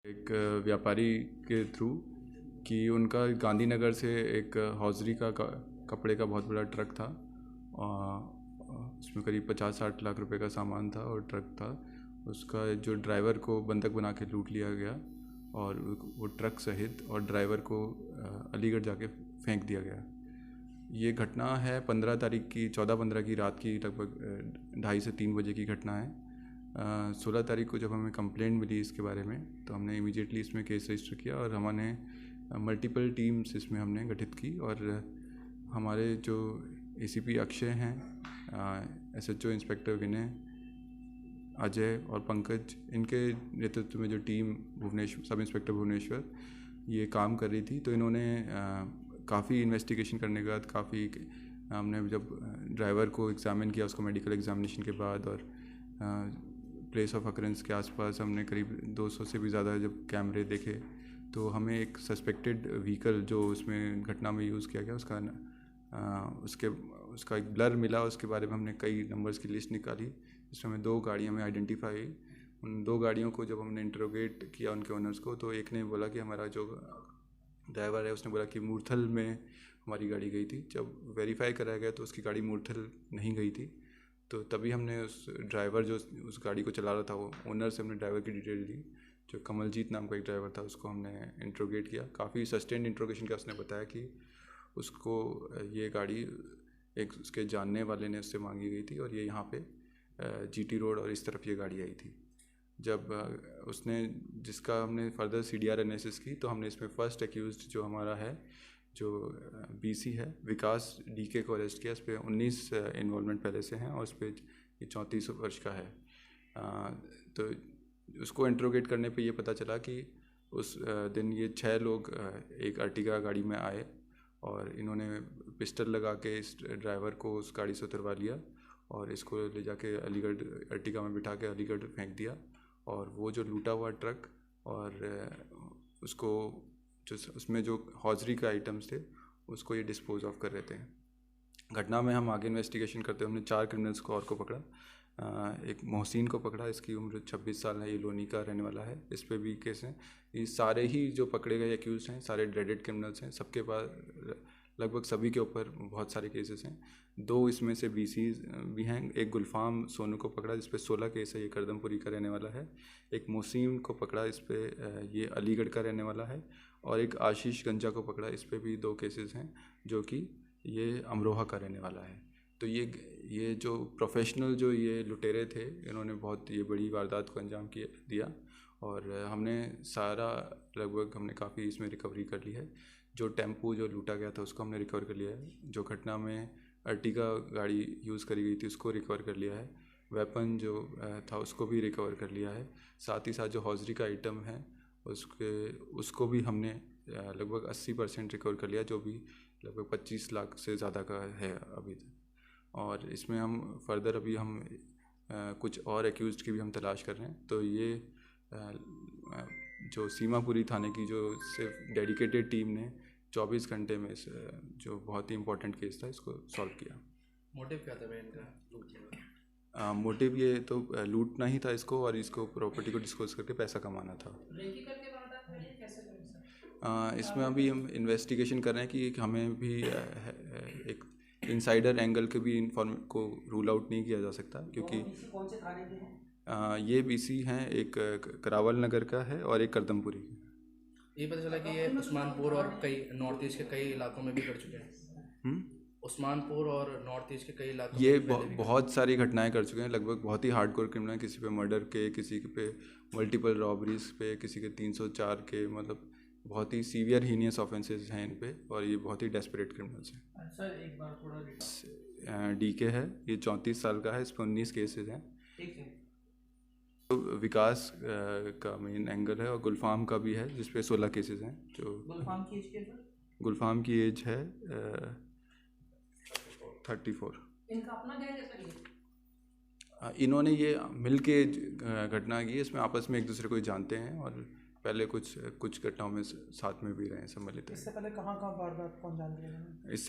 एक व्यापारी के थ्रू कि उनका गांधीनगर से एक हौजरी का कपड़े का बहुत बड़ा ट्रक था। उसमें करीब 50-60 लाख रुपए का सामान था और ट्रक था। उसका जो ड्राइवर को बंधक बना के लूट लिया गया और वो ट्रक सहित और ड्राइवर को अलीगढ़ जाके फेंक दिया गया। ये घटना है 15 तारीख की 14-15 की रात की लगभग 2:30 से 3 बजे की घटना है। 16 तारीख को जब हमें कंप्लेंट मिली इसके बारे में तो हमने इमीडिएटली इसमें केस रजिस्टर किया और हमने मल्टीपल टीम्स इसमें हमने गठित की और हमारे जो एसीपी अक्षय हैं, एसएचओ इंस्पेक्टर विनय, अजय और पंकज, इनके नेतृत्व में जो team Bhubaneswar sub inspector Bhubaneswar ये काम कर रही थी। तो इन्होंने काफ़ी इन्वेस्टिगेशन करने के बाद हमने जब ड्राइवर को एग्ज़ामिन किया उसको मेडिकल एग्जामिनेशन के बाद और प्लेस ऑफ अकरेंस के आसपास हमने करीब 200 से भी ज़्यादा जब कैमरे देखे तो हमें एक सस्पेक्टेड व्हीकल जो उसमें घटना में यूज़ किया गया उसका एक ब्लर मिला। उसके बारे में हमने कई नंबर्स की लिस्ट निकाली जिसमें हमें 2 गाड़ियाँ में आइडेंटिफाई। उन 2 गाड़ियों को जब हमने इंटरोगेट किया उनके ओनर्स को तो एक ने बोला कि हमारा जो ड्राइवर है उसने बोला कि मूर्थल में हमारी गाड़ी गई थी। जब वेरीफाई कराया गया तो उसकी गाड़ी मूर्थल नहीं गई थी। तो तभी हमने उस ड्राइवर जो उस गाड़ी को चला रहा था वो ओनर से हमने ड्राइवर की डिटेल ली। जो कमलजीत नाम का एक ड्राइवर था उसको हमने इंट्रोगेट किया। काफ़ी सस्टेंड इंट्रोगेशन का उसने बताया कि उसको ये गाड़ी एक उसके जानने वाले ने उससे मांगी गई थी और ये यहाँ पे जीटी रोड और इस तरफ ये गाड़ी आई थी। जब उसने जिसका हमने फर्दर सीडीआर एनालिसिस की तो हमने इसमें फर्स्ट एक्यूज्ड जो हमारा है जो बीसी है विकास डीके को अरेस्ट किया। इस पर 19 इन्वॉल्वमेंट पहले से हैं और उस पर ये 34 वर्ष का है। तो उसको इंट्रोगेट करने पे ये पता चला कि उस दिन ये 6 लोग एक अर्टिगा गाड़ी में आए और इन्होंने पिस्टल लगा के इस ड्राइवर को उस गाड़ी से उतरवा लिया और इसको ले जाके अलीगढ़ अर्टिगा में बिठा के अलीगढ़ फेंक दिया। और वो जो लूटा हुआ ट्रक और उसको जो उसमें जो हौजरी के आइटम्स थे उसको ये डिस्पोज ऑफ कर रहे थे। घटना में हम आगे इन्वेस्टिगेशन करते हमने 4 क्रिमिनल्स को और को पकड़ा। एक मोहसिन को पकड़ा, इसकी उम्र 26 साल है, ये लोनी का रहने वाला है। इस पे भी केस हैं। ये सारे ही जो पकड़े गए एक्यूज हैं सारे ड्रेडेड क्रिमिनल्स हैं। सबके पास लगभग सभी के ऊपर बहुत सारे केसेस हैं। 2 इसमें से बीसी भी हैं। एक गुलफाम सोनू को पकड़ा जिस पे 16 केस है, ये करदमपुरी का रहने वाला है। एक मोहसिन को पकड़ा, इस पे ये अलीगढ़ का रहने वाला है। और एक आशीष गंजा को पकड़ा, इस पे भी 2 केसेस हैं जो कि ये अमरोहा का रहने वाला है। तो ये जो प्रोफेशनल जो ये लुटेरे थे इन्होंने बहुत ये बड़ी वारदात को अंजाम दिया और हमने सारा लगभग हमने काफ़ी इसमें रिकवरी कर ली है। जो टेम्पो जो लूटा गया था उसको हमने रिकवर कर लिया है। जो घटना में अर्टिगा गाड़ी यूज़ करी गई थी उसको रिकवर कर लिया है। वेपन जो था उसको भी रिकवर कर लिया है। साथ ही साथ जो हौजरी का आइटम है उसको भी हमने लगभग 80% रिकवर कर लिया, जो भी लगभग 25 लाख से ज़्यादा का है अभी तक। और इसमें हम फर्दर अभी हम कुछ और एक्यूज्ड की भी हम तलाश कर रहे हैं। तो ये जो सीमापुरी थाने की जो सिर्फ डेडिकेटेड टीम ने 24 घंटे में जो बहुत ही इम्पोर्टेंट केस था इसको सॉल्व किया। मोटिव क्या था भाई इनका लूटने मोटिव ये तो लूटना ही था इसको और इसको प्रॉपर्टी को डिस्पोज करके पैसा कमाना था। इसमें अभी हम इन्वेस्टिगेशन कर रहे हैं कि हमें भी एक इनसाइडर एंगल के भी को रूल आउट नहीं किया जा सकता क्योंकि कौन से थाने के हैं? ये बीसी हैं, एक करावल नगर का है और एक करदमपुरी। ये पता चला कि ये उस्मानपुर और कई नॉर्थ ईस्ट के कई इलाकों में भी कर चुके हैं। उस्मानपुर और नॉर्थ ईस्ट के कई इलाकों ये में बहुत सारी घटनाएं कर चुके हैं। लगभग बहुत ही हार्डकोर क्रिमिनल, किसी पे मर्डर के, किसी पे मल्टीपल रॉबरीज पे, किसी के 304 के, मतलब बहुत ही सीवियर हीनियस ऑफेंसेस हैं इन पे और ये बहुत ही डेस्परेट क्रिमिनल्स हैं। सर एक बार थोड़ा डीके है, ये 34 साल का है, इस पर 19 केसेस हैं। ठीक है। तो विकास का मेन एंगल है और गुलफाम का भी है जिस पे 16 केसेस हैं। जो गुलफाम की एज क्या है? गुलफाम की एज है 34। इनका अपना गैंग है सर ये? इन्होंने ये मिल के घटना की, इसमें आपस में एक दूसरे को ही जानते हैं और पहले कुछ घटनाओं में साथ में भी रहे हैं, सम्मिलित हैं। इससे पहले कहाँ वारदात को अंजाम दिया? इससे